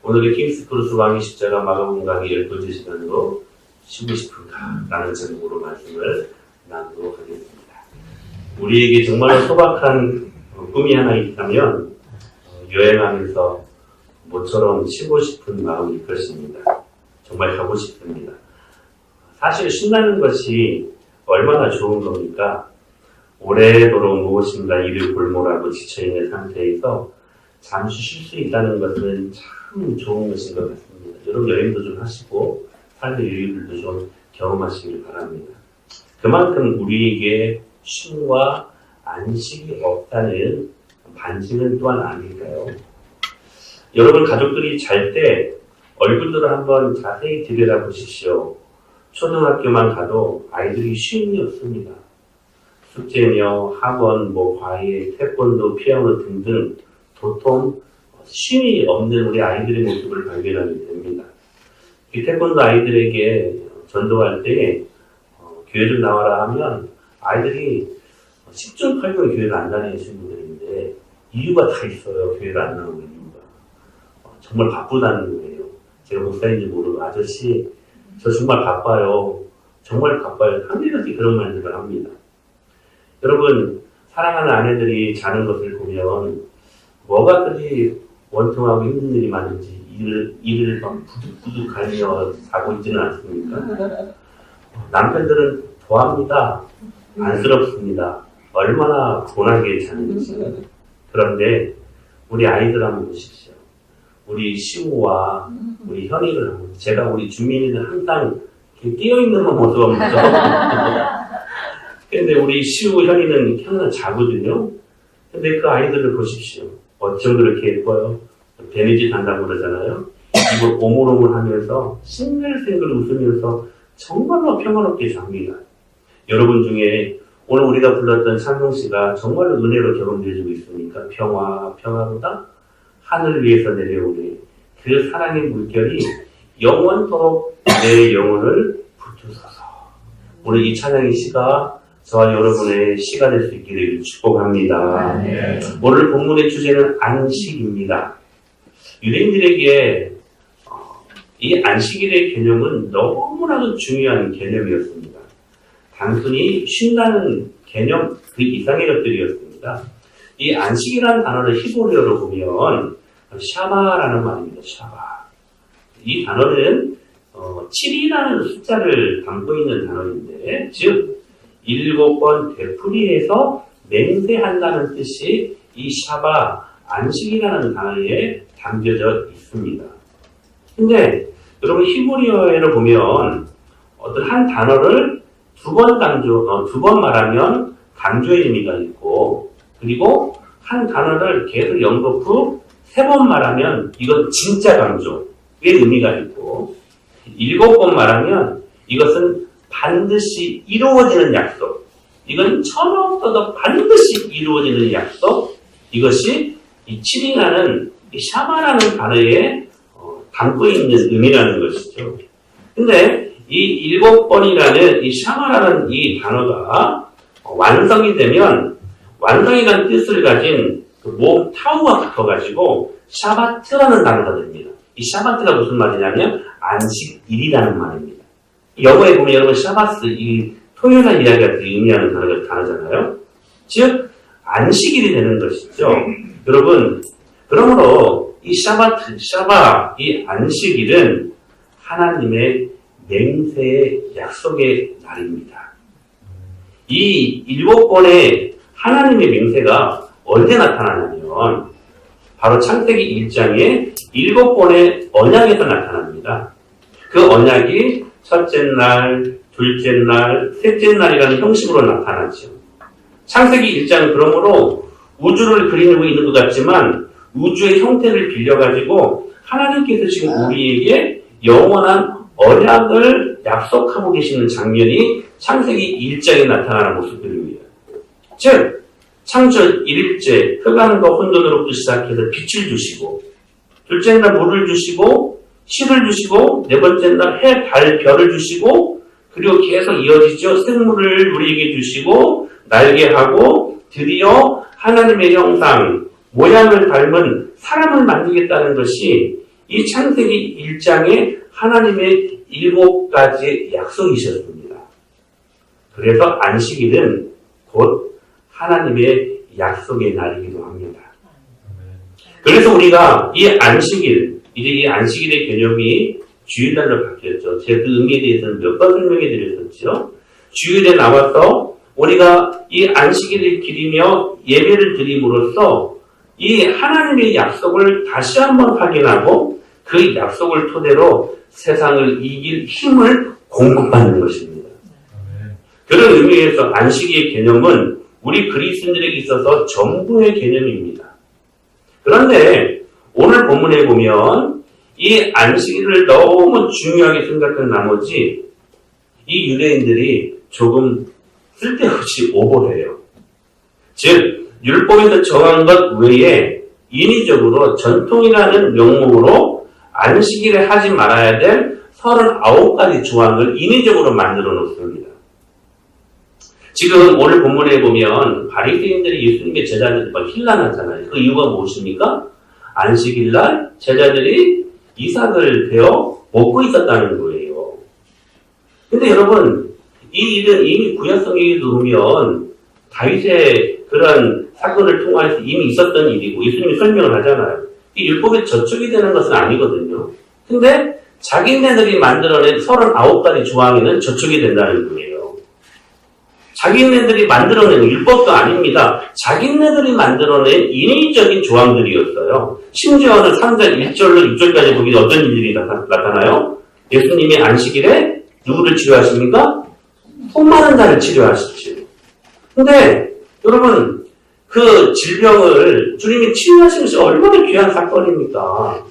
오늘의 킹스크루스 왕의 십자가 마가복음 강의 10번째 시간으로 쉬고 싶은가? 라는 제목으로 말씀을 나누도록 하겠습니다. 우리에게 정말 소박한 꿈이 하나 있다면 여행하면서 모처럼 쉬고 싶은 마음일 것입니다. 정말 가고 싶습니다. 사실 쉰다는 것이 얼마나 좋은 겁니까? 오래도록 무엇인가 일을 골몰하고 지쳐있는 상태에서 잠시 쉴 수 있다는 것은 참 좋은 것인 것 같습니다. 여러분 여행도 좀 하시고 삶의 여유들도 좀 경험하시길 바랍니다. 그만큼 우리에게 쉼과 안식이 없다는 반증은 또한 아닐까요? 여러분 가족들이 잘 때 얼굴들을 한번 자세히 들여다보십시오. 초등학교만 가도 아이들이 쉼이 없습니다. 숙제며 학원, 과외, 태권도, 피아노 등등 도통 쉼이 없는 우리 아이들의 모습을 발견하게 됩니다. 이 태권도 아이들에게 전도할 때 교회 좀 나와라 하면 아이들이 10중 8구 교회를 안 다니는 친구들인데 이유가 다 있어요. 교회를 안 나오는 이유가. 정말 바쁘다는 거예요. 제가 목사인지 모르고 아저씨 저 정말 바빠요. 정말 바빠요. 한결같이 그런 말들을 합니다. 여러분 사랑하는 아내들이 자는 것을 보면 뭐가 그리 원통하고 힘든 일이 많은지 일을 막 부득부득 가며 자고 있지는 않습니까? 남편들은 더합니다. 안쓰럽습니다. 얼마나 고나게 자는지. 그런데 우리 아이들 한번 보십시오. 우리 시우와 우리 현이를 한번 제가 우리 주민이는 항상 깨어있는 모습을 보죠. 근데 우리 시우 현이는 항상 자거든요. 근데 그 아이들을 보십시오. 어쩜 그렇게 예뻐요? 베니짓 한다고 그러잖아요. 입을 오물오물 하면서 싱글싱글 웃으면서 정말로 평화롭게 잡니다. 여러분 중에 오늘 우리가 불렀던 찬송시가 정말로 은혜로 적용되어지고 있으니까 평화로다 하늘 위에서 내려오네. 그 사랑의 물결이 영원토록 내 영혼을 붙드소서. 오늘 이 찬양의 시가 저와 여러분의 시가 될 수 있기를 축복합니다. 네. 오늘 본문의 주제는 안식입니다. 유대인들에게 이 안식일의 개념은 너무나도 중요한 개념이었습니다. 단순히 쉰다는 개념 그 이상의 것들이었습니다. 이 안식이라는 단어를 히브리어로 보면 샤바라는 말입니다. 샤바. 이 단어는 7이라는 숫자를 담고 있는 단어인데 즉 7번 되풀이해서 맹세한다는 뜻이 이 샤바, 안식이라는 단어에 담겨져 있습니다. 근데 여러분 히브리어를 보면 어떤 한 단어를 두 번 말하면 강조의 의미가 있고 그리고 한 단어를 계속 연속 후 3번 말하면 이건 진짜 강조의 의미가 있고 7번 말하면 이것은 반드시 이루어지는 약속. 이건 처음부터 반드시 이루어지는 약속. 이것이 이 7이라는 이 샤바라는 단어에 담고 있는 의미라는 것이죠. 근데 이 7번이라는 이 샤바라는 이 단어가 완성이 되면 완성이라는 뜻을 가진 모 타우가 붙어가지고 샤바트라는 단어가 됩니다. 이 샤바트가 무슨 말이냐면 안식일이라는 말입니다. 영어에 보면 여러분 샤바스, 이 토요일날 이야기 같은 의미하는 단어잖아요. 즉 안식일이 되는 것이죠. 여러분 그러므로 이 샤바트, 샤바, 이 안식일은 하나님의 맹세의 약속의 날입니다. 이 7번의 하나님의 맹세가 언제 나타나냐면 바로 창세기 1장에 7번의 언약에서 나타납니다. 그 언약이 첫째 날, 둘째 날, 셋째 날이라는 형식으로 나타나죠. 창세기 1장은 그러므로 우주를 그리고 있는 것 같지만 우주의 형태를 빌려가지고 하나님께서 지금 우리에게 영원한 언약을 약속하고 계시는 장면이 창세기 1장에 나타나는 모습들입니다. 즉 창조 1일째 흑암과 혼돈으로부터 시작해서 빛을 주시고 둘째 날 물을 주시고 씨를 주시고 네 번째 날 해, 달, 별을 주시고 그리고 계속 이어지죠. 생물을 우리에게 주시고 날개하고 드디어 하나님의 형상 모양을 닮은 사람을 만들겠다는 것이 이 창세기 1장의 하나님의 7가지 약속이셨습니다. 그래서 안식일은 곧 하나님의 약속의 날이기도 합니다. 그래서 우리가 이 안식일, 이제 이 안식일의 개념이 주일날로 바뀌었죠. 제가 그 의미에 대해서는 몇 번 설명해 드렸었죠. 주일에 나와서 우리가 이 안식일을 기리며 예배를 드림으로써 이 하나님의 약속을 다시 한번 확인하고 그 약속을 토대로 세상을 이길 힘을 공급받는 것입니다. 그런 의미에서 안식일의 개념은 우리 그리스도인들에게 있어서 전부의 개념입니다. 그런데 오늘 본문에 보면 이 안식일을 너무 중요하게 생각한 나머지 이 유대인들이 조금 쓸데없이 오버해요. 즉 율법에서 정한 것 외에 인위적으로 전통이라는 명목으로 안식일에 하지 말아야 될 39가지 조항을 인위적으로 만들어 놓습니다. 지금 오늘 본문에 보면 바리새인들이 예수님의 제자들을 힐난하잖아요. 그 이유가 무엇입니까? 안식일날 제자들이 이삭을 베어 먹고 있었다는 거예요. 근데 여러분, 이 일은 이미 구약성경에도 보면 다윗의 그런 사건을 통해서 이미 있었던 일이고 예수님이 설명을 하잖아요. 이 율법에 저촉이 되는 것은 아니거든요. 근데 자기네들이 만들어낸 39가지 조항에는 저촉이 된다는 거예요. 자기네들이 만들어낸 율법도 아닙니다. 자기네들이 만들어낸 인위적인 조항들이었어요. 심지어는 3장 1절로 6절까지 보기 어떤 일들이 나타나요? 예수님이 안식일에 누구를 치료하십니까? 손 마른 자를 치료하시죠. 근데 여러분 그 질병을 주님이 치유하신 것이 얼마나 귀한 사건입니까?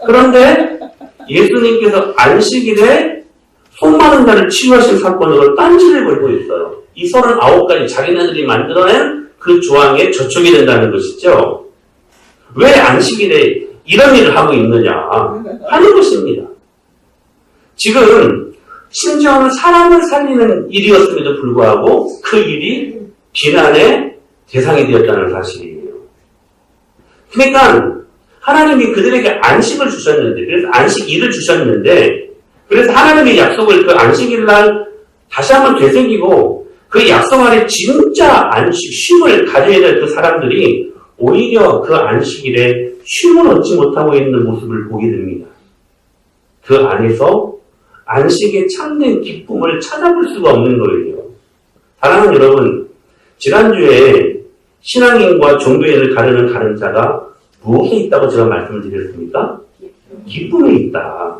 그런데 예수님께서 안식일에 손 마른 자를 치유하신 사건으로 딴지를 걸고 있어요. 이 39가지 자기네들이 만들어낸 그 조항에 저촉이 된다는 것이죠. 왜 안식일에 이런 일을 하고 있느냐 하는 것입니다. 지금 심지어는 사람을 살리는 일이었음에도 불구하고 그 일이 비난의 대상이 되었다는 사실이에요. 그러니까 하나님이 그들에게 안식을 주셨는데, 그래서 안식일을 주셨는데, 그래서 하나님의 약속을 그 안식일날 다시 한번 되새기고 그 약속 안에 진짜 안식, 쉼을 가져야 될 그 사람들이 오히려 그 안식일에 쉼을 얻지 못하고 있는 모습을 보게 됩니다. 그 안에서 안식의 참된 기쁨을 찾아볼 수가 없는 거예요. 사랑하는 여러분, 지난주에 신앙인과 종교인을 가르는 가른자가 무엇에 있다고 제가 말씀을 드렸습니까? 기쁨에 있다.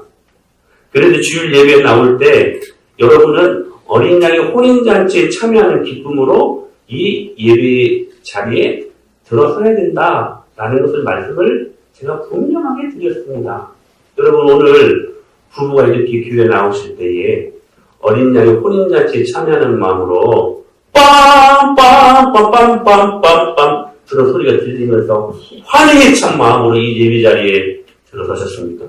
그래서 주일 예배에 나올 때 여러분은 어린 양의 혼인잔치에 참여하는 기쁨으로 이 예배 자리에 들어서야 된다라는 것을 말씀을 제가 분명하게 드렸습니다. 여러분 오늘 부부가 이렇게 교회에 나오실 때에 어린 양의 혼인잔치에 참여하는 마음으로 빰빰빰빰빰빰빰 그런 소리가 들리면서 환희에 찬 마음으로 이 예배 자리에 들어서셨습니까?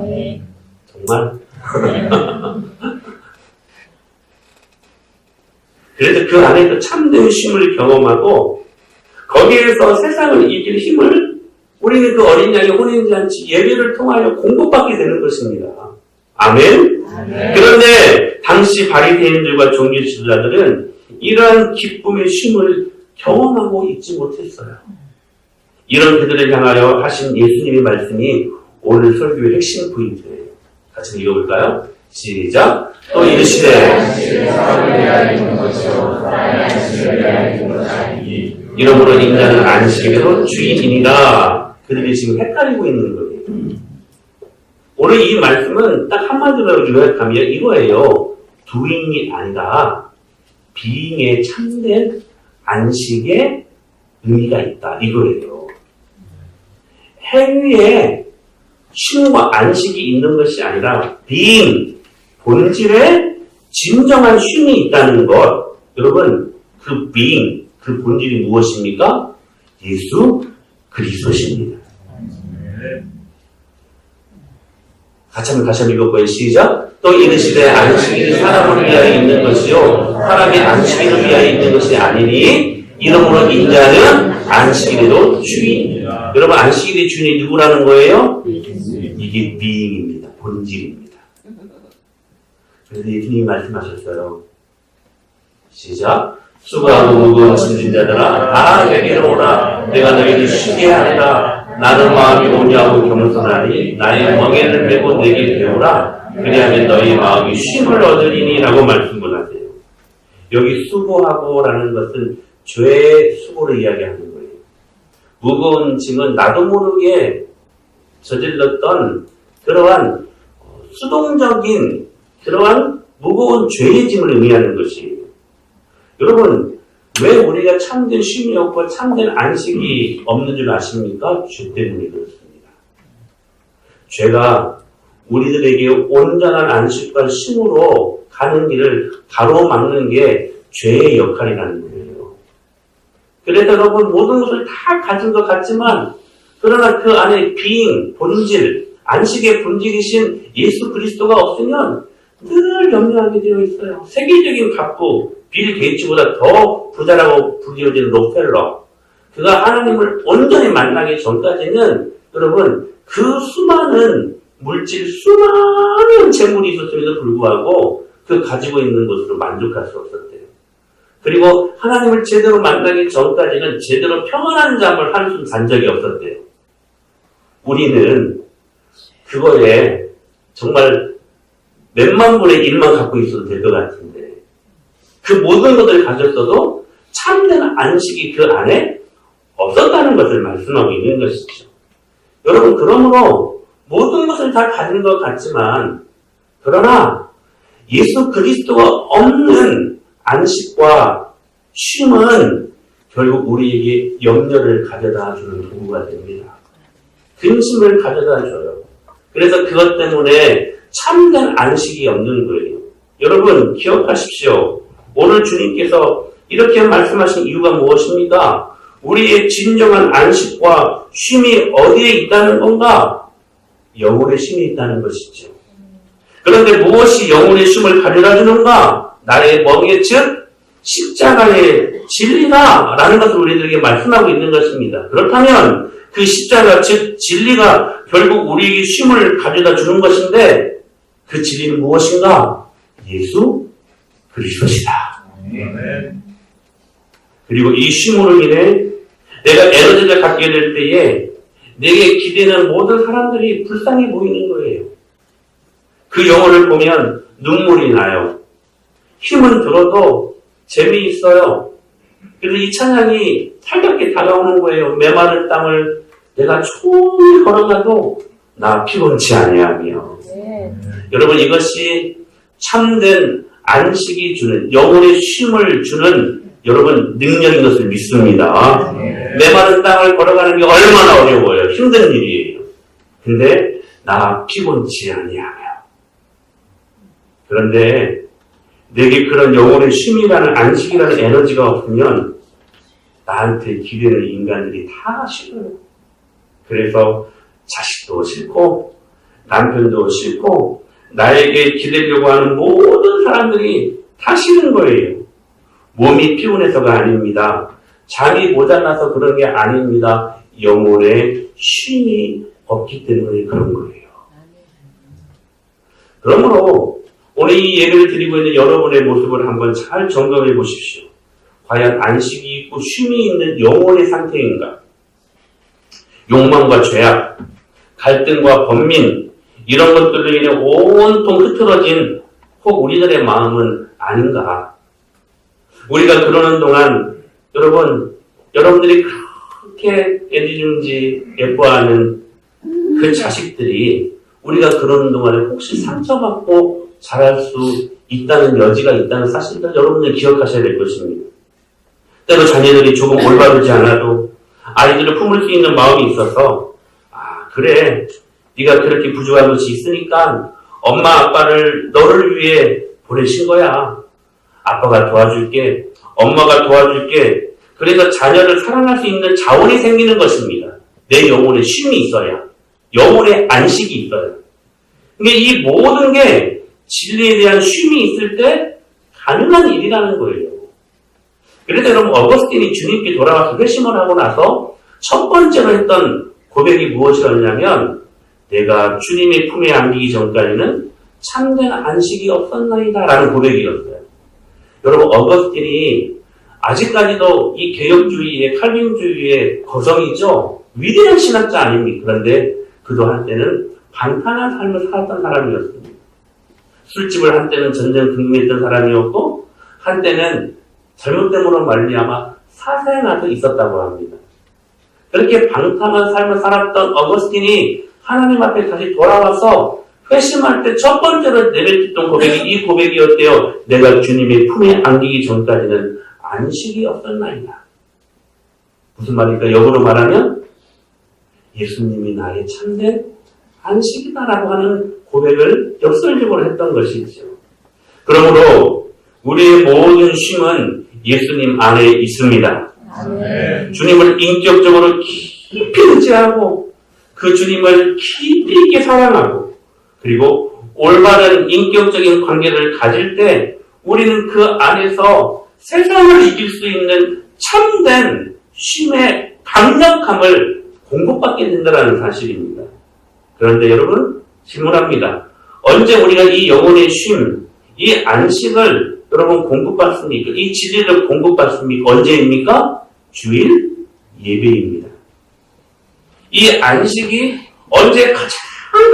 네. 정말? 그래서 그 안에서 참된 쉼을 경험하고 거기에서 세상을 이길 힘을 우리는 그 어린 양의 혼인잔치 예배를 통하여 공급받게 되는 것입니다. 아멘? 아멘. 그런데 당시 바리새인들과 종교 지도자들은 이러한 기쁨의 쉼을 경험하고 있지 못했어요. 이런 그들을 향하여 하신 예수님의 말씀이 오늘 설교의 핵심 포인트예요. 같이 읽어볼까요? 시작. 또 이르시되 이러므로 인자는 안식일로 주인이니라. 그들이 지금 헷갈리고 있는 거예요. 오늘 이 말씀은 딱 한마디로 요약하면 이거예요. doing이 아니라 being의 참된 안식의 의미가 있다. 이거예요. 행위에 쉼과 안식이 있는 것이 아니라 being, 본질에 진정한 쉼이 있다는 것. 여러분, 그 being, 그 본질이 무엇입니까? 예수 그리스도십니다. 같이 한번 읽어볼까요? 시작. 또 이르시되 안식일이 사람을 위하여 있는 것이요 사람이 안식일을 위하여 있는 것이 아니니 이러므로 인자는 안식일에도 주인이라. 여러분 안식일의 주인이 누구라는 거예요? 이게 being입니다. 본질입니다. 그래서 예수님이 말씀하셨어요. 시작. 수고하고 무거운 짐진 자들아 다 내게로 오라. 내가 너희를 쉬게 하리라. 나는 마음이 온유하고 겸손하니 나의 멍에를 메고 내게 배우라. 그리하면 너희 마음이 쉼을 얻으리니 라고 말씀을 하세요. 여기 수고하고라는 것은 죄의 수고를 이야기하는 거예요. 무거운 짐은 나도 모르게 저질렀던 그러한 수동적인 그러한 무거운 죄의 짐을 의미하는 것이에요. 여러분, 왜 우리가 참된 쉼이 없고 참된 안식이 없는 줄 아십니까? 죄 때문에 그렇습니다. 죄가 우리들에게 온전한 안식과 쉼으로 가는 길을 가로막는 게 죄의 역할이라는 거예요. 그래서 여러분 모든 것을 다 가진 것 같지만 그러나 그 안에 being, 본질, 안식의 본질이신 예수 그리스도가 없으면 늘 염려하게 되어 있어요. 세계적인 갑부, 빌 게이츠보다 더 부자라고 불리워지는 록펠러, 그가 하나님을 온전히 만나기 전까지는 여러분 그 수많은 물질, 수많은 재물이 있었음에도 불구하고 그 가지고 있는 것으로 만족할 수 없었대요. 그리고 하나님을 제대로 만나기 전까지는 제대로 평안한 잠을 한숨 잔 적이 없었대요. 우리는 그거에 정말 몇만 분의 1만 갖고 있어도 될 것 같은데 그 모든 것을 가졌어도 참된 안식이 그 안에 없었다는 것을 말씀하고 있는 것이죠. 여러분, 그러므로 모든 것을 다 가진 것 같지만 그러나 예수 그리스도가 없는 안식과 쉼은 결국 우리에게 염려를 가져다 주는 도구가 됩니다. 근심을 가져다 줘요. 그래서 그것 때문에 참된 안식이 없는 거예요. 여러분 기억하십시오. 오늘 주님께서 이렇게 말씀하신 이유가 무엇입니까? 우리의 진정한 안식과 쉼이 어디에 있다는 건가? 영혼의 쉼이 있다는 것이죠. 그런데 무엇이 영혼의 쉼을 가져다 주는가? 나의 멍에 즉 십자가의 진리다 라는 것을 우리들에게 말씀하고 있는 것입니다. 그렇다면 그 십자가 즉 진리가 결국 우리에게 쉼을 가져다 주는 것인데 그 진리는 무엇인가? 예수 그리스도시다. 그리고 이 쉼으로 인해 내가 에너지를 갖게 될 때에 내게 기대는 모든 사람들이 불쌍해 보이는 거예요. 그 영혼을 보면 눈물이 나요. 힘은 들어도 재미있어요. 그래서 이 찬양이 살갑게 다가오는 거예요. 메마른 땅을 내가 종일 걸어가도 나 피곤치 아니하며. 여러분 이것이 참된 안식이 주는 영혼의 쉼을 주는 여러분 능력인 것을 믿습니다. 메마른 땅을 걸어가는 게 얼마나 어려워요. 힘든 일이에요. 근데 나 피곤치 아니하며. 그런데 내게 그런 영혼의 쉼이라는 안식이라는 에너지가 없으면 나한테 기대는 인간들이 다 싫어요. 그래서 자식도 싫고 남편도 싫고 나에게 기대려고 하는 모든 사람들이 다 싫은 거예요. 몸이 피곤해서가 아닙니다. 잠이 모자라서 그런 게 아닙니다. 영혼의 쉼이 없기 때문에 그런 거예요. 그러므로 오늘 이 예배를 드리고 있는 여러분의 모습을 한번 잘 점검해 보십시오. 과연 안식이 있고 쉼이 있는 영혼의 상태인가? 욕망과 죄악, 갈등과 번민, 이런 것들로 인해 온통 흐트러진 혹 우리들의 마음은 아닌가? 우리가 그러는 동안 여러분들이 그렇게 애지중지 예뻐하는 그 자식들이 우리가 그러는 동안에 혹시 상처받고 자랄 수 있다는 여지가 있다는 사실을 여러분들 기억하셔야 될 것입니다. 때로 자녀들이 조금 올바르지 않아도 아이들을 품을 수 있는 마음이 있어서 그래 네가 그렇게 부족한 것이 있으니까 엄마 아빠를 너를 위해 보내신 거야. 아빠가 도와줄게. 엄마가 도와줄게. 그래서 자녀를 사랑할 수 있는 자원이 생기는 것입니다. 내 영혼에 쉼이 있어야. 영혼의 안식이 있어야. 근데 이 모든 게 진리에 대한 쉼이 있을 때 가능한 일이라는 거예요. 그래서 여러분 어거스틴이 주님께 돌아와서 회심을 하고 나서 첫 번째로 했던 고백이 무엇이었냐면 내가 주님의 품에 안기기 전까지는 참된 안식이 없었나이다 라는 고백이었어요. 여러분 어거스틴이 아직까지도 이 개혁주의의 칼빈주의의 거성이죠. 위대한 신학자 아닙니까? 그런데 그도 한때는 방탕한 삶을 살았던 사람이었습니다. 술집을 한때는 전쟁 등등했던 사람이었고 한때는 잘못됨으로 말미암아 사생아도 있었다고 합니다. 그렇게 방탕한 삶을 살았던 어거스틴이 하나님 앞에 다시 돌아와서 회심할 때 첫 번째로 내뱉었던 고백이 이 고백이었대요. 내가 주님의 품에 안기기 전까지는 안식이 없었나이다. 무슨 말입니까? 역으로 말하면 예수님이 나의 참된 안식이다라고 하는 고백을 역설적으로 했던 것이죠. 그러므로 우리의 모든 쉼은 예수님 안에 있습니다. 아멘. 주님을 인격적으로 깊이 의지하고 그 주님을 깊이 있게 사랑하고 그리고 올바른 인격적인 관계를 가질 때 우리는 그 안에서 세상을 이길 수 있는 참된 쉼의 강력함을 공급받게 된다는 사실입니다. 그런데 여러분 질문합니다. 언제 우리가 이 영혼의 쉼, 이 안식을 여러분 공급받습니까? 이 진리를 공급받습니까? 언제입니까? 주일 예배입니다. 이 안식이 언제 가장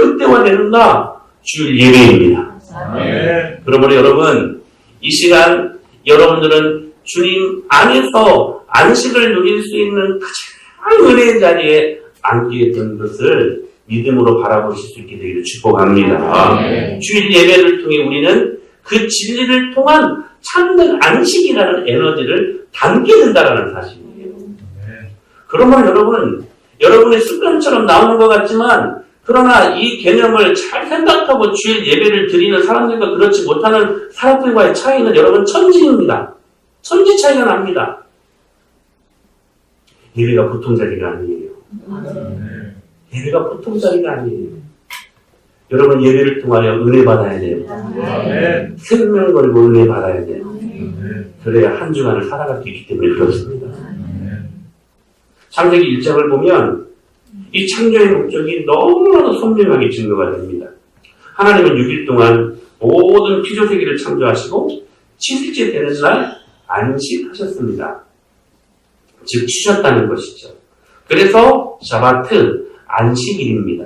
극대화되는가? 주일 예배입니다. 네. 그러므로 여러분 이 시간 여러분들은 주님 안에서 안식을 누릴 수 있는 가장 은혜의 자리에 앉게 된 것을 믿음으로 바라보실 수 있게 되기를 축복합니다. 네. 주일 예배를 통해 우리는 그 진리를 통한 참된 안식이라는 에너지를 담게 된다는 사실이에요. 네. 그러면 여러분, 여러분의 습관처럼 나오는 것 같지만 그러나 이 개념을 잘 생각하고 주일 예배를 드리는 사람들과 그렇지 못하는 사람들과의 차이는 여러분 천지입니다. 천지 차이가 납니다. 예배가 보통 자리가 아니에요. 예배가 보통 자리가 아니에요. 여러분 예배를 통하여 은혜 받아야 돼요. 생명 걸고 은혜 받아야 돼요. 그래야 한 주간을 살아갈 수 있기 때문에 그렇습니다. 창세기 1장을 보면 이 창조의 목적이 너무나도 선명하게 증거가 됩니다. 하나님은 6일 동안 모든 피조세계를 창조하시고 7일째 되는 날 안식하셨습니다. 즉 쉬셨다는 것이죠. 그래서 샤바트, 안식일입니다.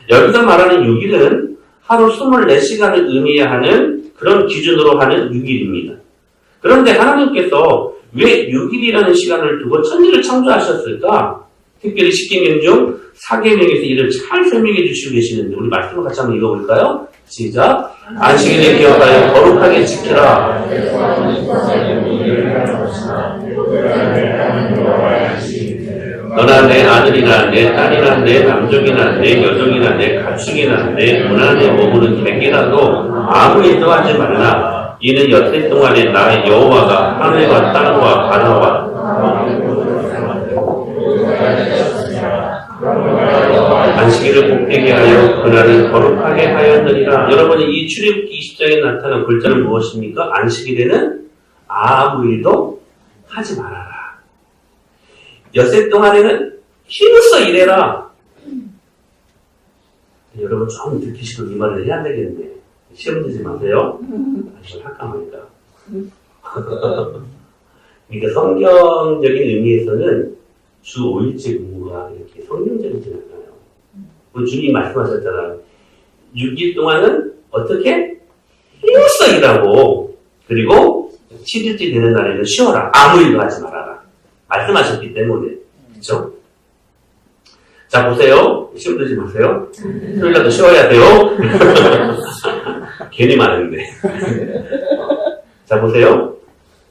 여기서 말하는 6일은 하루 24시간을 의미해야 하는 그런 기준으로 하는 6일입니다. 그런데 하나님께서 왜 6일이라는 시간을 두고 천지를 창조하셨을까? 특별히 십계명 중 4계명에서 이를 잘 설명해 주시고 계시는데 우리 말씀을 같이 한번 읽어볼까요? 시작! 안식일에 기억하여 거룩하게 지키라. 너나 내 아들이나 내 딸이나 내 남종이나 내 여종이나 내 가축이나 내 문안에 머무는 객이라도 아무 일도 하지 말라. 이는 여태 동안에 나 여호와가 하늘과 땅과 바다와 안식일을 복되게 하여 그날을 거룩하게 하였느니라. 여러분이 이 출애굽기 20장에 나타난 글자는 무엇입니까? 안식일에는 아무 일도 하지 말아라. 엿새 동안에는 힘써 일해라. 여러분 좀 들키시고 이 말을 해야 되겠네. 시험 들지 마세요. 이걸 할까말까. 그러니까 성경적인 의미에서는 주 5일째 근무가 이렇게 성경적이잖아요. 주님이 말씀하셨잖아요. 6일 동안은 어떻게? 힘써 일하고 그리고 7일째 되는 날에는 쉬어라. 아무 일도 하지 말아라. 말씀하셨기 때문에. 그렇죠? 자 보세요. 시험 들지 마세요. 토요일날도 쉬어야 돼요. 괜히 말했는데. 자 보세요.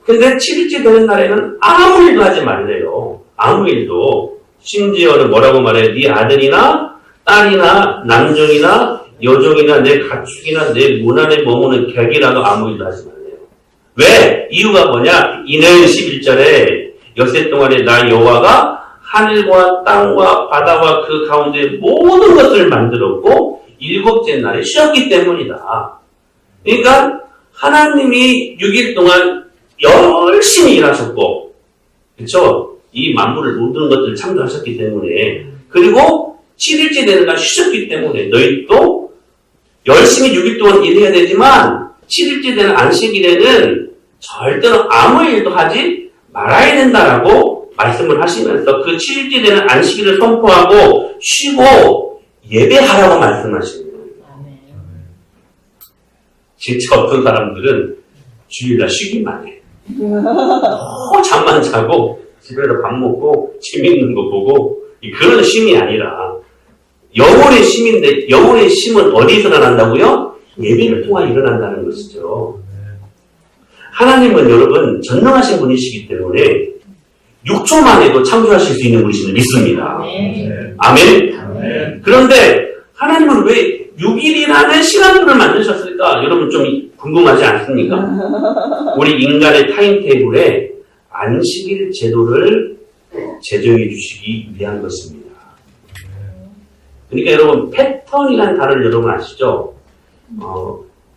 근데 7일째 되는 날에는 아무 일도 하지 말래요. 아무 일도. 심지어는 뭐라고 말해요? 네 아들이나 딸이나 남종이나 여종이나 내 가축이나 내 문안에 머무는 객이라도 아무 일도 하지 말래요. 왜? 이유가 뭐냐? 이는 11절에 엿새 동안에 나 여호와가 하늘과 땅과 바다와 그 가운데 모든 것을 만들었고 7째 날에 쉬었기 때문이다. 그러니까 하나님이 6일 동안 열심히 일하셨고, 그렇죠? 이 만물을 모든 것들을 창조하셨기 때문에, 그리고 7일째 되는 날 쉬셨기 때문에 너희도 열심히 6일 동안 일해야 되지만 7일째 되는 안식일에는 절대로 아무 일도 하지 말아야 된다라고 말씀을 하시면서 그 7일째 되는 안식일을 선포하고 쉬고 예배하라고 말씀하시는 거예요. 진짜 어떤 사람들은 주일날 쉬기만 해. 너무 잠만 자고 집에서 밥 먹고 재밌는 거 보고 그런 쉼이 아니라 영혼의 쉼인데 영혼의 쉼은 어디서 일어난다고요? 예배를 통해 일어난다는 것이죠. 하나님은 여러분 전능하신 분이시기 때문에 6초만 해도 창조하실 수 있는 분이심을 믿습니다. 아멘? 그런데 하나님은 왜 6일이라는 시간표를 만드셨을까? 여러분 좀 궁금하지 않습니까? 우리 인간의 타임테이블에 안식일 제도를 제정해 주시기 위한 것입니다. 그러니까 여러분 패턴이라는 단어를 여러분 아시죠?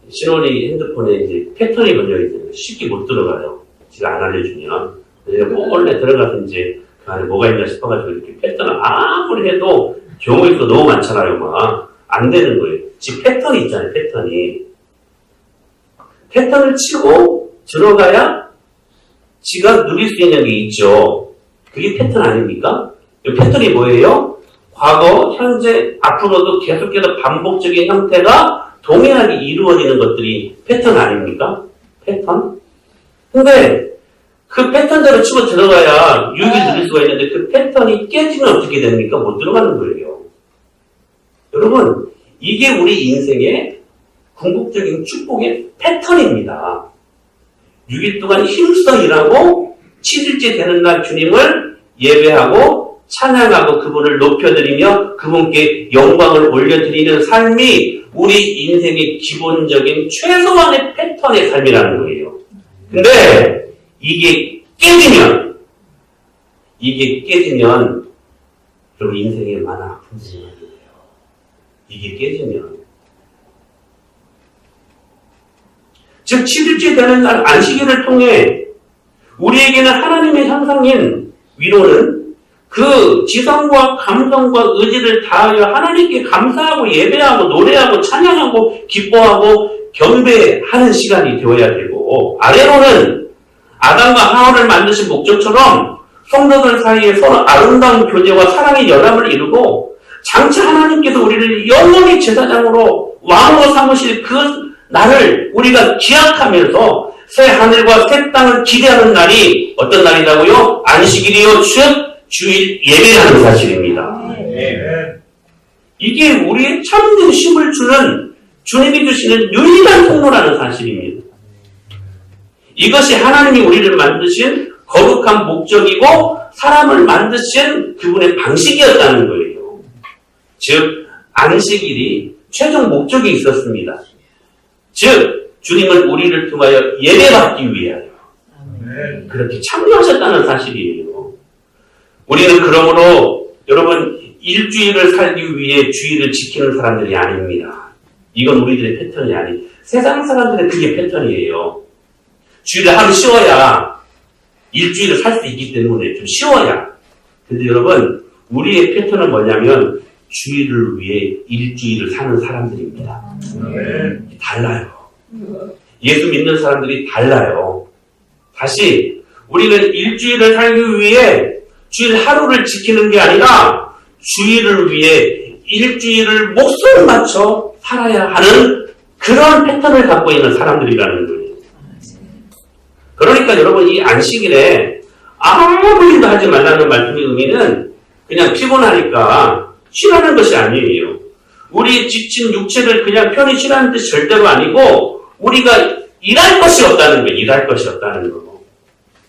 신원이 핸드폰에 이제 패턴이 걸려 있어요. 쉽게 못 들어가요. 제가 안 알려주면. 원래 들어가서 이제 그 안에 뭐가 있나 싶어가지고 이렇게 패턴을 아무리 해도 경우가 너무 많잖아요. 막 안 되는 거예요. 지금 패턴이 있잖아요. 패턴을 치고 들어가야 지가 누릴 수 있는 게 있죠. 그게 패턴 아닙니까? 이 패턴이 뭐예요? 과거, 현재, 앞으로도 계속해서 반복적인 형태가 동일하게 이루어지는 것들이 패턴 아닙니까? 패턴? 근데 그 패턴대로 치고 들어가야 유익을 누릴 수가 있는데 그 패턴이 깨지면 어떻게 됩니까? 못 들어가는 거예요. 여러분, 이게 우리 인생의 궁극적인 축복의 패턴입니다. 6일 동안 힘써 일하고 7일째 되는 날 주님을 예배하고 찬양하고 그분을 높여드리며 그분께 영광을 올려드리는 삶이 우리 인생의 기본적인 최소한의 패턴의 삶이라는 거예요. 근데 이게 깨지면 여러분 인생에 많은 아픔이 생겨요. 이게 깨지면 즉 7일째 되는 날 안식일을 통해 우리에게는 하나님의 형상인 위로는 그 지성과 감성과 의지를 다하여 하나님께 감사하고 예배하고 노래하고 찬양하고 기뻐하고 경배하는 시간이 되어야 되고, 아래로는 아담과 하와를 만드신 목적처럼 성도들 사이에 서로 아름다운 교제와 사랑의 연합을 이루고 장차 하나님께서 우리를 영원히 제사장으로 왕으로 삼으실 그 날을 우리가 기약하면서 새 하늘과 새 땅을 기대하는 날이 어떤 날이라고요? 안식일이요, 즉 주일 예배라는 사실입니다. 이게 우리의 참된 쉼을 주는 주님이 주시는 유일한 통로라는 사실입니다. 이것이 하나님이 우리를 만드신 거룩한 목적이고 사람을 만드신 그분의 방식이었다는 거예요. 즉 안식일이 최종 목적이 있었습니다. 즉 주님은 우리를 통하여 예배받기 위하여 그렇게 참여하셨다는 사실이에요. 우리는 그러므로 여러분 일주일을 살기 위해 주일을 지키는 사람들이 아닙니다. 이건 우리들의 패턴이 아니. 세상 사람들의 그게 패턴이에요. 주일을 하루 쉬어야 일주일을 살 수 있기 때문에 좀 쉬어야. 근데 여러분 우리의 패턴은 뭐냐면 주일을 위해 일주일을 사는 사람들입니다. 달라요. 예수 믿는 사람들이 달라요. 다시 우리는 일주일을 살기 위해 주일 하루를 지키는 게 아니라 주일을 위해 일주일을 목숨을 맞춰 살아야 하는 그런 패턴을 갖고 있는 사람들이라는 거예요. 그러니까 여러분 이 안식일에 아무 일도 하지 말라는 말씀의 의미는 그냥 피곤하니까 쉬라는 것이 아니에요. 우리 지친 육체를 그냥 편히 쉬라는 뜻이 절대로 아니고 우리가 일할 것이 없다는 거예요. 일할 것이 없다는 거.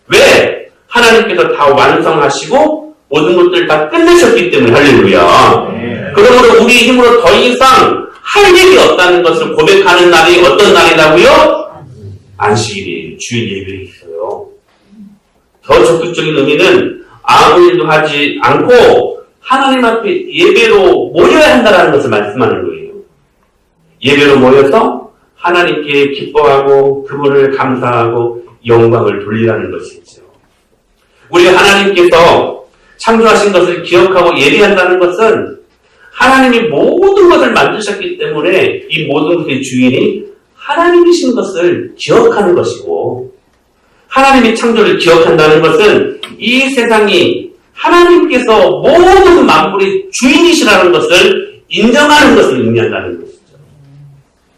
왜? 하나님께서 다 완성하시고 모든 것들을 다 끝내셨기 때문에 할렐루야. 그러므로 우리 힘으로 더 이상 할 일이 없다는 것을 고백하는 날이 어떤 날이라고요? 안식일이에요. 주일 예배에 있어요. 더 적극적인 의미는 아무 일도 하지 않고 하나님 앞에 예배로 모여야 한다는 것을 말씀하는 거예요. 예배로 모여서 하나님께 기뻐하고 그분을 감사하고 영광을 돌리라는 것이죠. 우리가 하나님께서 창조하신 것을 기억하고 예배한다는 것은 하나님이 모든 것을 만드셨기 때문에 이 모든 것의 주인이 하나님이신 것을 기억하는 것이고, 하나님의 창조를 기억한다는 것은 이 세상이 하나님께서 모든 만물의 주인이시라는 것을 인정하는 것을 의미한다는 것이죠.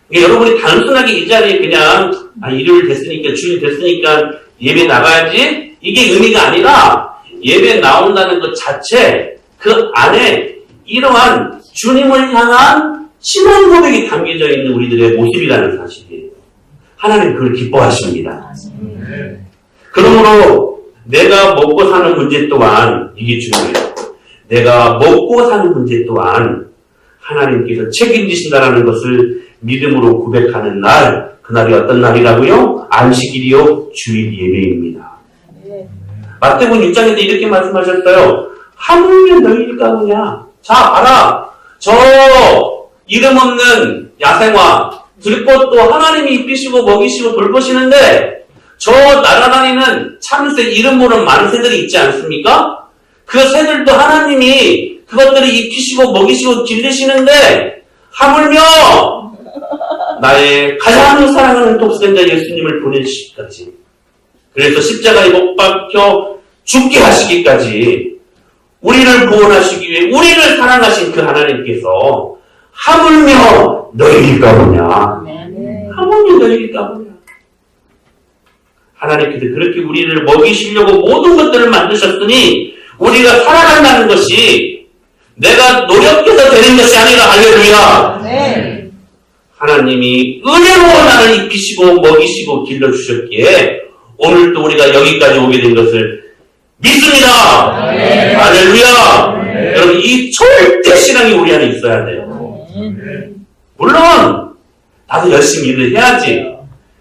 그러니까 여러분이 단순하게 이 자리에 그냥 일요일 됐으니까, 주일 됐으니까 예배 나가야지, 이게 의미가 아니라 예배 나온다는 것 자체 그 안에 이러한 주님을 향한 신앙 고백이 담겨져 있는 우리들의 모습이라는 사실이에요. 하나님 그걸 기뻐하십니다. 그러므로 내가 먹고 사는 문제 또한 이게 중요해요. 내가 먹고 사는 문제 또한 하나님께서 책임지신다라는 것을 믿음으로 고백하는 날, 그날이 어떤 날이라고요? 안식일이요, 주일 예배입니다. 마태복음 6장에도 이렇게 말씀하셨어요. 하물며 너희를 까느냐? 자, 봐라. 저 이름 없는 야생화 들꽃도 하나님이 입히시고 먹이시고 돌보시는데, 저 날아다니는 참새 이름 모르는 많은 새들이 있지 않습니까? 그 새들도 하나님이 그것들을 입히시고 먹이시고 기르시는데, 하물며 나의 가장 사랑하는 독생자 예수님을 보내시기까지, 그래서 십자가에 못 박혀 죽게 하시기까지 우리를 구원하시기 위해 우리를 사랑하신 그 하나님께서 하물며 너희일까 보냐. 하물며 너희일까 보냐. 하나님께서 그렇게 우리를 먹이시려고 모든 것들을 만드셨으니 우리가 살아간다는 것이 내가 노력해서 되는 것이 아니라, 할렐루야. 네. 하나님이 은혜로 나를 입히시고 먹이시고 길러주셨기에 오늘도 우리가 여기까지 오게 된 것을 믿습니다. 네. 할렐루야. 네. 여러분, 이 절대 신앙이 우리 안에 있어야 돼요. 네. 물론 나도 열심히 일을 해야지.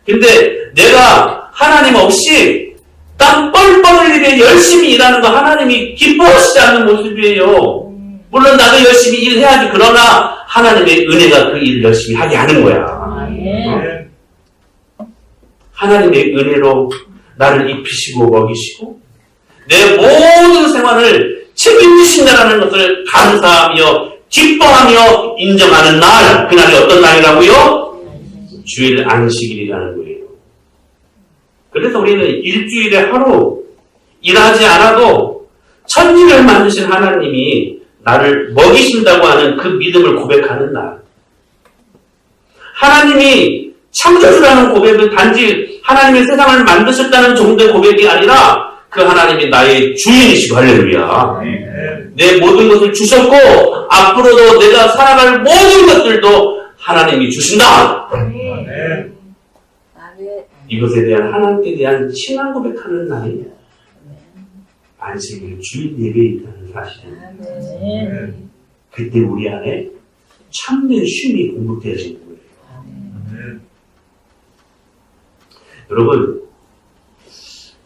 근데 내가 하나님 없이 땀 뻘뻘 흘리게 열심히 일하는 거 하나님이 기뻐하시지 않는 모습이에요. 물론 나도 열심히 일해야지. 그러나 하나님의 은혜가 그 일을 열심히 하게 하는 거야. 네. 하나님의 은혜로 나를 입히시고 먹이시고 내 모든 생활을 책임지신다는 것을 감사하며 기뻐하며 인정하는 날, 그날이 어떤 날이라고요? 주일 안식일이라는 거예요. 그래서 우리는 일주일에 하루 일하지 않아도 천지를 만드신 하나님이 나를 먹이신다고 하는 그 믿음을 고백하는 날. 하나님이 창조주라는 고백은 단지 하나님의 세상을 만드셨다는 정도의 고백이 아니라 그 하나님이 나의 주인이시고, 할렐루야. 내 모든 것을 주셨고 앞으로도 내가 살아갈 모든 것들도 하나님이 주신다. 이것에 대한 하나님께 대한 신앙 고백하는 날이 안식일 주일 예배에 있다는 사실입니다. 그때 우리 안에 참된 쉼이 공급되어지는 거예요. 여러분,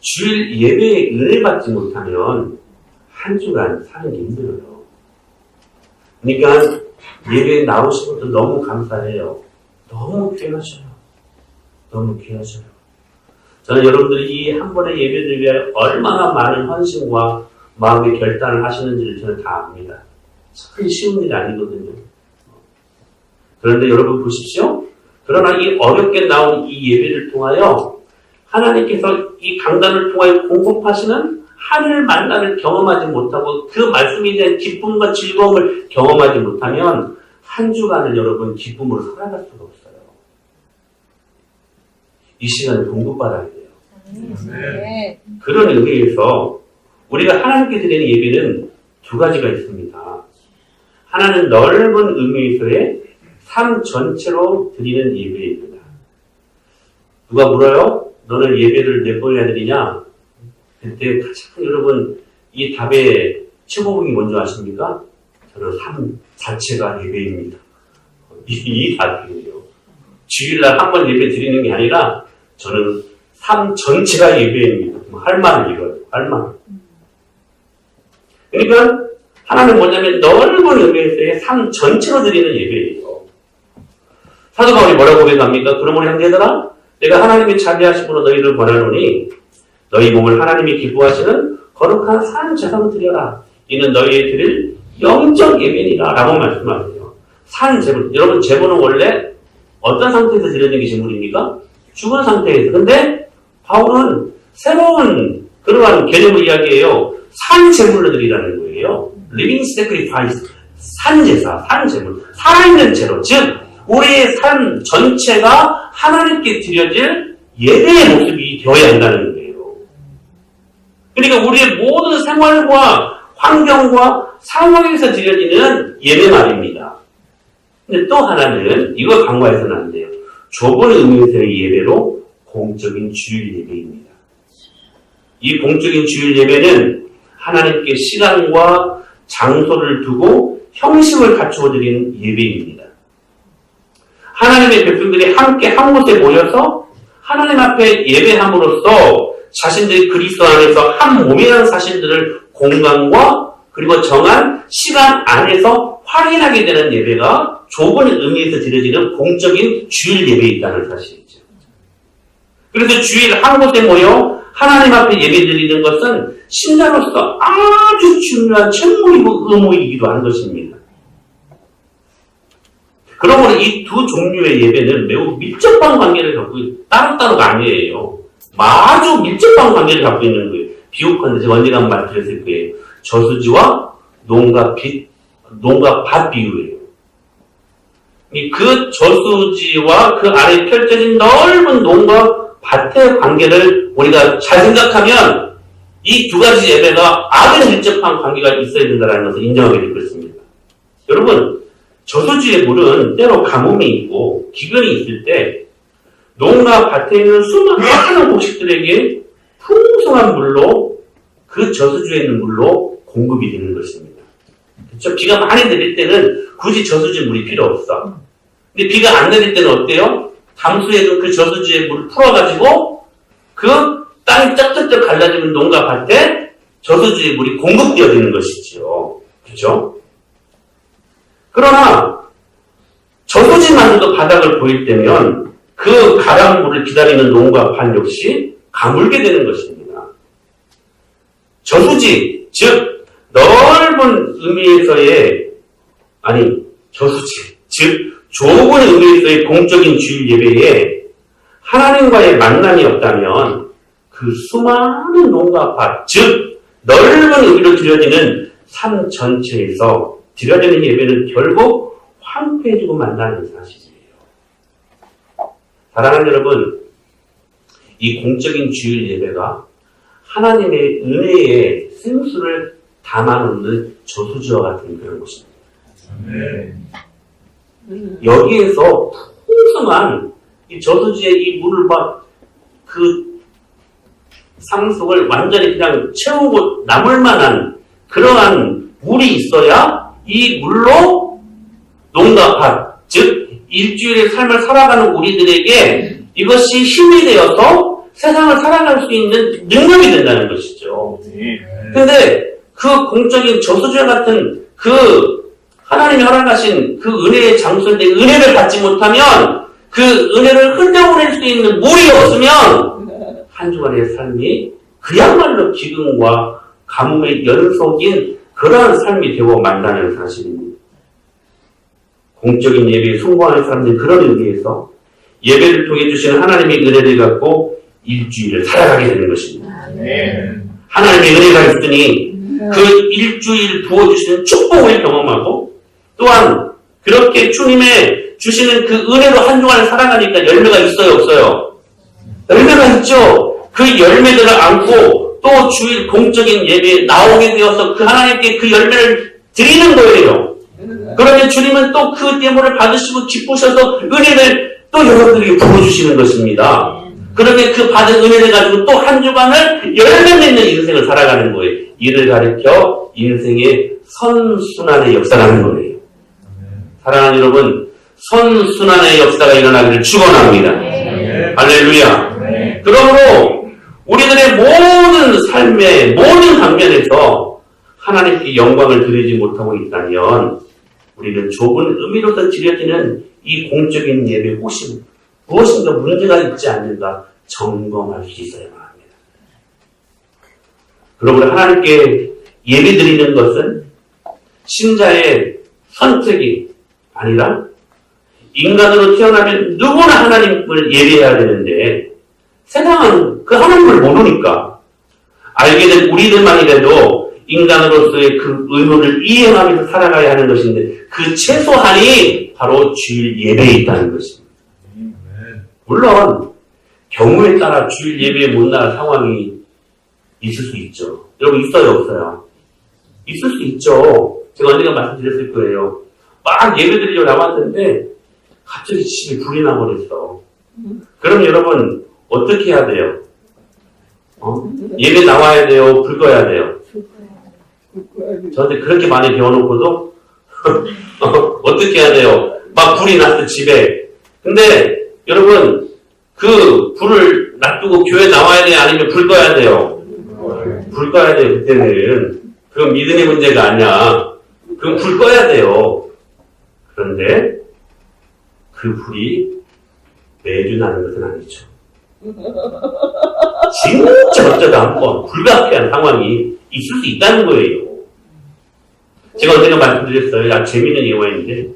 주일 예배에 은혜 받지 못하면 한 주간 사는 게 힘들어요. 그러니까 예배에 나오신 것도 너무 감사해요. 너무 귀하셔요. 너무 귀하셔요. 저는 여러분들이 이 한 번의 예배를 위해 얼마나 많은 헌신과 마음의 결단을 하시는지를 저는 다 압니다. 참 쉬운 일이 아니거든요. 그런데 여러분 보십시오. 그러나 이 어렵게 나온 이 예배를 통하여 하나님께서 이 강단을 통하여 공급하시는 하늘 만나를 경험하지 못하고 그 말씀에 대한 기쁨과 즐거움을 경험하지 못하면 한 주간을 여러분 기쁨으로 살아갈 수가 없어요. 이 시간을 공급받아야 돼요. 네. 그런 의미에서 우리가 하나님께 드리는 예배는 두 가지가 있습니다. 하나는 넓은 의미에서의 삶 전체로 드리는 예배입니다. 누가 물어요? 너는 예배를 몇 번이나 드리냐? 그때 가장 여러분 이 답의 최고봉이 뭔지 아십니까? 저는 삶 자체가 예배입니다. 이 답이에요. 주일날 한 번 예배 드리는 게 아니라 저는 삶 전체가 예배입니다. 할 말을 이뤄요. 할 말. 그러니까 하나는 뭐냐면 넓은 의미에서의 삶 전체로 드리는 예배예요. 사도 바울이 뭐라고 고백합니까? 그러므로 형제들아, 내가 하나님의 자비하심으로 너희를 권하노니 너희 몸을 하나님이 기뻐하시는 거룩한 산 제사로 드려라. 이는 너희의 드릴 영적 예배니라 라고 말씀하세요. 산 제물. 여러분 제물은 원래 어떤 상태에서 드려지는 게 제물입니까? 죽은 상태에서. 근데 바울은 새로운 그러한 개념을 이야기해요. 산 제물로 드리라는 거예요. living sacrifice. 산 제사, 산 제물. 살아있는 제로. 즉 우리의 삶 전체가 하나님께 드려질 예배의 모습이 되어야 한다는 거예요. 그러니까 우리의 모든 생활과 환경과 상황에서 드려지는 예배 말입니다. 근데 또 하나는 이거 간과해서는 안 돼요. 좁은 의미에서의 예배로 공적인 주일 예배입니다. 이 공적인 주일 예배는 하나님께 시간과 장소를 두고 형식을 갖추어 드리는 예배입니다. 하나님의 백성들이 함께 한 곳에 모여서 하나님 앞에 예배함으로써 자신들이 그리스도 안에서 한 몸이라는 사실들을 공간과 그리고 정한 시간 안에서 확인하게 되는 예배가 좁은 의미에서 드려지는 공적인 주일 예배에 있다는 사실이죠. 그래서 주일 한 곳에 모여 하나님 앞에 예배 드리는 것은 신자로서 아주 중요한 책무이고 의무이기도 한 것입니다. 그러므로 이 두 종류의 예배는 매우 밀접한 관계를 갖고 따로따로가 아니에요. 아주 밀접한 관계를 갖고 있는 거예요. 비유컨대 제가 언젠가 말씀드렸을 거예요. 저수지와 농가 밭 비유예요. 그 저수지와 그 아래 펼쳐진 넓은 농가 밭의 관계를 우리가 잘 생각하면 이 두 가지 예배가 아주 밀접한 관계가 있어야 된다는 것을 인정하게 될 것입니다. 여러분, 저수지의 물은 때로 가뭄이 있고 기근이 있을 때 농가 밭에 있는 수많은 곡식들에게 풍성한 물로 그 저수지에 있는 물로 공급이 되는 것입니다. 그렇죠? 비가 많이 내릴 때는 굳이 저수지 물이 필요 없어. 근데 비가 안 내릴 때는 어때요? 담수에 있는 그 저수지의 물을 풀어가지고 그 땅이 쩍쩍쩍 갈라지는 농가 밭에 저수지의 물이 공급되어지는 것이죠. 그렇죠? 그러나 저수지만으로도 바닥을 보일 때면 그 가랑물을 기다리는 농가 밭 역시 가물게 되는 것입니다. 저수지, 즉 넓은 의미에서의 저수지, 즉 좁은 의미에서의 공적인 주일 예배에 하나님과의 만남이 없다면 그 수많은 농가 밭, 즉 넓은 의미로 드려지는 삶 전체에서 드려지는 예배는 결국 황폐해지고 만나는 사실이에요. 사랑하는 여러분, 이 공적인 주일 예배가 하나님의 은혜의 생수를 담아놓는 저수지와 같은 그런 곳입니다. 여기에서 풍성한 이 저수지의 이 물을 그 상속을 완전히 그냥 채우고 남을 만한 그러한 물이 있어야 이 물로 농가 밭, 즉 일주일의 삶을 살아가는 우리들에게 이것이 힘이 되어서 세상을 살아갈 수 있는 능력이 된다는 것이죠. 근데 그 공적인 저수지와 같은 그 하나님이 허락하신 그 은혜의 장소인데 은혜를 받지 못하면 그 은혜를 흘려보낼 수 있는 물이 없으면 한 주간의 삶이 그야말로 기근과 가뭄의 연속인 그러한 삶이 되고 만다는 사실입니다. 공적인 예배에 순종하는 사람들이 그런 의미에서 예배를 통해 주시는 하나님의 은혜를 갖고 일주일을 살아가게 되는 것입니다. 하나님의 은혜가 있으니 그 일주일 부어주시는 축복을 경험하고 또한 그렇게 주님의 주시는 그 은혜로 한 주간을 살아가니까 열매가 있어요, 없어요? 열매가 있죠. 그 열매들을 안고 또 주일 공적인 예배에 나오게 되어서 그 하나님께 그 열매를 드리는 거예요. 그러면 주님은 또 그 예물을 받으시고 기쁘셔서 은혜를 또 여러분들에게 부어주시는 것입니다. 그러면 그 받은 은혜를 가지고 또 한 주간을 열매 맺는 인생을 살아가는 거예요. 이를 가리켜 인생의 선순환의 역사라는 거예요. 사랑하는 여러분, 선순환의 역사가 일어나기를 축원합니다. 할렐루야. 그러므로 우리들의 모든 삶의 모든 방면에서 하나님께 영광을 드리지 못하고 있다면 우리는 좁은 의미로서 드려지는 이 공적인 예배 무엇인가 문제가 있지 않는가 점검할 수 있어야만 합니다. 그러므로 하나님께 예배 드리는 것은 신자의 선택이 아니라 인간으로 태어나면 누구나 하나님을 예배해야 되는데 세상은 그 하나님을 모르니까 알게 된 우리들만이라도 인간으로서의 그 의무를 이행하면서 살아가야 하는 것인데 그 최소한이 바로 주일 예배에 있다는 것입니다. 물론 경우에 따라 주일 예배에 못 나갈 상황이 있을 수 있죠. 여러분 있어요 없어요? 있을 수 있죠. 제가 언젠가 말씀드렸을 거예요. 막 예배 드리려고 나왔는데 갑자기 집에 불이 나버렸어. 그럼 여러분 어떻게 해야 돼요? 예배 나와야 돼요? 불 꺼야 돼요? 저한테 그렇게 많이 배워놓고도 어떻게 해야 돼요? 막 불이 났어 집에. 근데 여러분 그 불을 놔두고 교회 나와야 돼요? 아니면 불 꺼야 돼요? 불 꺼야 돼요. 그때는 그건 믿음의 문제가 아니야. 그건 불 꺼야 돼요. 그런데 그 불이 매주 나는 것은 아니죠. 진짜 어쩌다 한번 불가피한 상황이 있을 수 있다는 거예요. 제가 언젠가 말씀드렸어요. 아주 재미있는 예화인데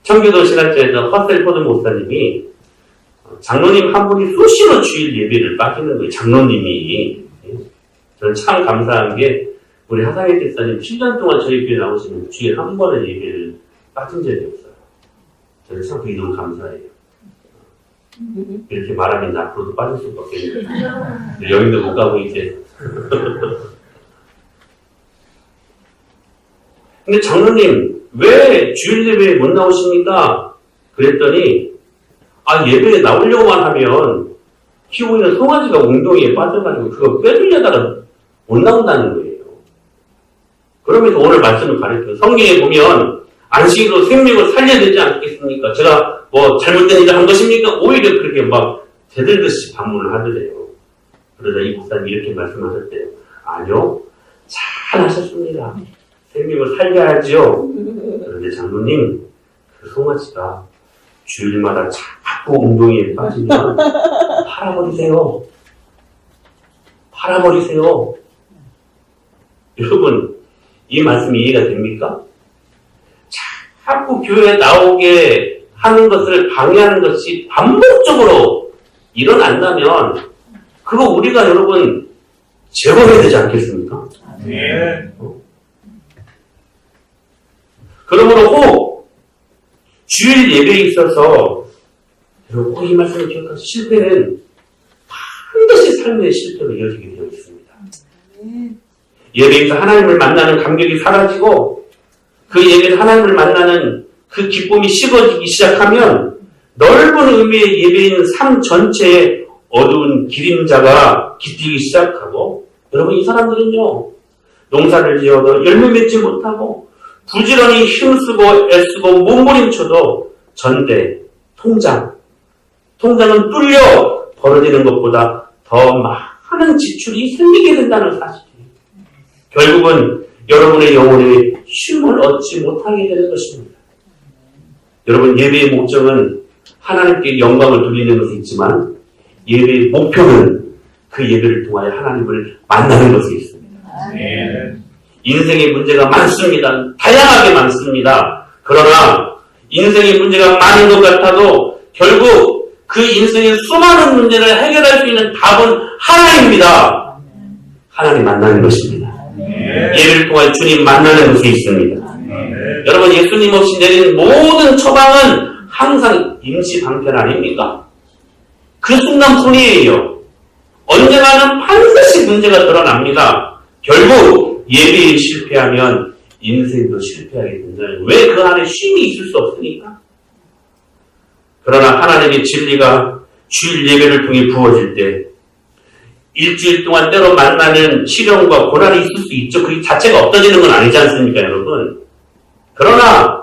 청교도 신학자에서 허셀 포드 목사님이 장로님 한 분이 수시로 주일 예배를 빠지는 거예요. 장로님이. 저는 참 감사한 게 우리 하상일 집사님 7년 동안 저희 교회 나오시면 주일에 한 번의 예배를 빠진 적이 없어요. 저는 참 그게 너무 감사해요. 이렇게 말하면 앞으로도 빠질 수가 없겠네요. 여기도 못 가고 이제. 근데 장로님 왜 주일 예배에 못 나오십니까? 그랬더니 예배에 나오려고만 하면 키우고 있는 송아지가 웅덩이에 빠져가지고 그거 빼주려다가 못 나온다는 거예요. 그러면서 오늘 말씀을 가르쳐요. 성경에 보면 안식일로 생명을 살려야 되지 않겠습니까? 제가 뭐 잘못된 일을 한 것입니까? 오히려 그렇게 막 대들듯이 반문을 하더래요. 그러자 이 목사님이 이렇게 말씀하셨대요. 아니요, 잘 하셨습니다. 생명을 살려야지요. 그런데 장로님, 그 송아지가 주일마다 자꾸 웅덩이에 빠지면 팔아버리세요. 팔아버리세요. 여러분, 이 말씀이 이해가 됩니까? 자꾸 교회에 나오게 하는 것을 방해하는 것이 반복적으로 일어난다면 그거 우리가 여러분 제거해야 되지 않겠습니까? 네. 그러므로 꼭 주일 예배에 있어서 여러분 꼭 이 말씀을 기억하세요. 실패는 반드시 삶의 실패로 이어지게 되어 있습니다. 예배에서 하나님을 만나는 감격이 사라지고 그 예배에서 하나님을 만나는 그 기쁨이 식어지기 시작하면 넓은 의미의 예배인 삶 전체에 어두운 기림자가 깃들기 시작하고 여러분 이 사람들은요 농사를 지어도 열매 맺지 못하고 부지런히 힘쓰고 애쓰고 몸부림쳐도 전대, 통장은 뚫려 벌어지는 것보다 더 많은 지출이 생기게 된다는 사실이에요. 결국은 여러분의 영혼에 쉼을 얻지 못하게 되는 것입니다. 여러분 예배의 목적은 하나님께 영광을 돌리는 것이 있지만 예배의 목표는 그 예배를 통하여 하나님을 만나는 것이 있습니다. 인생의 문제가 많습니다. 다양하게 많습니다. 그러나 인생의 문제가 많은 것 같아도 결국 그 인생의 수많은 문제를 해결할 수 있는 답은 하나입니다. 하나님 만나는 것입니다. 예배를 통해 주님 만나는 것이 있습니다. 여러분 예수님 없이 내린 모든 처방은 항상 임시 방편 아닙니까? 그 순간뿐이에요. 언젠가는 반드시 문제가 드러납니다. 결국 예배에 실패하면 인생도 실패하게 된다는 왜 그 안에 쉼이 있을 수 없으니까. 그러나 하나님의 진리가 주일 예배를 통해 부어질 때 일주일 동안 때로 만나는 시련과 고난이 있을 수 있죠. 그 자체가 없어지는 건 아니지 않습니까, 여러분? 그러나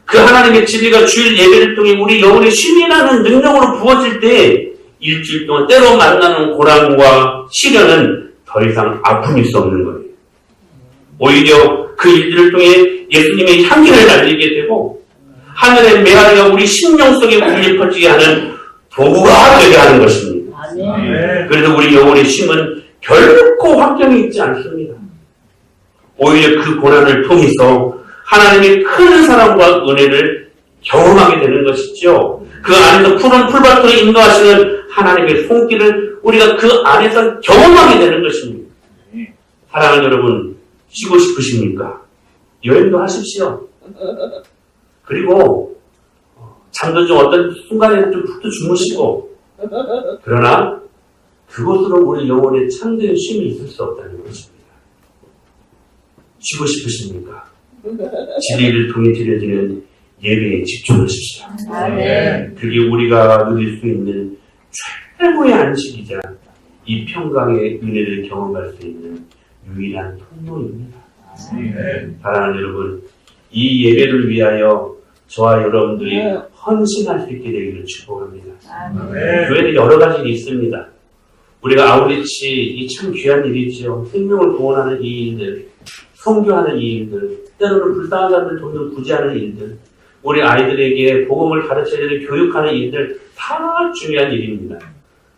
그 하나님의 진리가 주일 예배를 통해 우리 영혼의 쉼이라는 능력으로 부어질 때 일주일 동안 때로 만나는 고난과 시련은 더 이상 아픔일 수 없는 거예요. 오히려 그 일들을 통해 예수님의 향기를 날리게 되고 하늘의 메아리가 우리 심령 속에 울려 퍼지게 하는 도구가 되게 하는 것입니다. 그래서 우리 영혼의 쉼은 결코 확정이 있지 않습니다. 오히려 그 고난을 통해서 하나님의 큰 사랑과 은혜를 경험하게 되는 것이죠. 그 안에서 푸른 풀밭으로 인도하시는 하나님의 손길을 우리가 그 안에서 경험하게 되는 것입니다. 사랑하는 여러분, 쉬고 싶으십니까? 여행도 하십시오. 그리고 잠도 좀 어떤 순간에는 좀 푹 주무시고, 그러나 그것으로 우리 영혼에 참된 쉼이 있을 수 없다는 것입니다. 쉬고 싶으십니까? 진리를 통해 드려지는 예배에 집중하십시오. 그게 우리가 누릴 수 있는 최고의 안식이자 이 평강의 은혜를 경험할 수 있는 유일한 통로입니다. 사랑하는 여러분, 이 예배를 위하여 저와 여러분들이 헌신할 수 있게 되기를 축복합니다. 교회는 여러 가지 일이 있습니다. 우리가 아우리치, 이 참 귀한 일이죠. 생명을 구원하는 이 일들, 선교하는 이 일들, 때로는 불쌍한 사람들 돈을 구제하는 일들, 우리 아이들에게 복음을 가르쳐야 되는 교육하는 일들, 다 중요한 일입니다.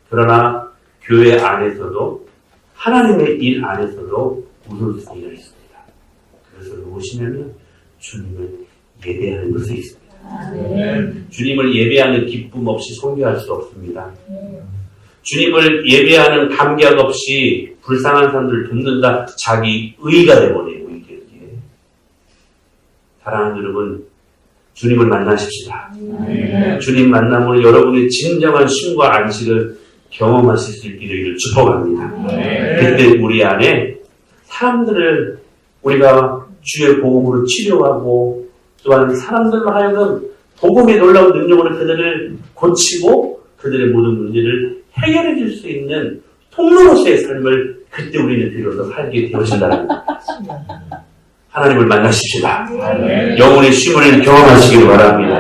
그러나 교회 안에서도 하나님의 일 안에서도 우선순위가 있습니다. 그래서 무엇이냐면 주님을 예배하는 것이 있습니다. 주님을 예배하는 기쁨 없이 선교할 수 없습니다. 주님을 예배하는 감격 없이 불쌍한 사람들을 돕는다. 자기 의가 되버려요. 이게. 사랑하는 여러분, 주님을 만나십시다. 주님 만남으로 여러분의 진정한 쉼과 안식을 경험하실 수 있게 되기를 축복합니다. 그때 우리 안에 사람들을 우리가 주의 복음으로 치료하고 또한 사람들로 하여금 복음의 놀라운 능력으로 그들을 고치고 그들의 모든 문제를 해결해 줄 수 있는 통로로서의 삶을 그때 우리는 비로소 살게 되어진다는 하나님을 만나십시다. 영혼의 쉼을 경험하시기를 바랍니다.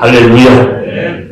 할렐루야.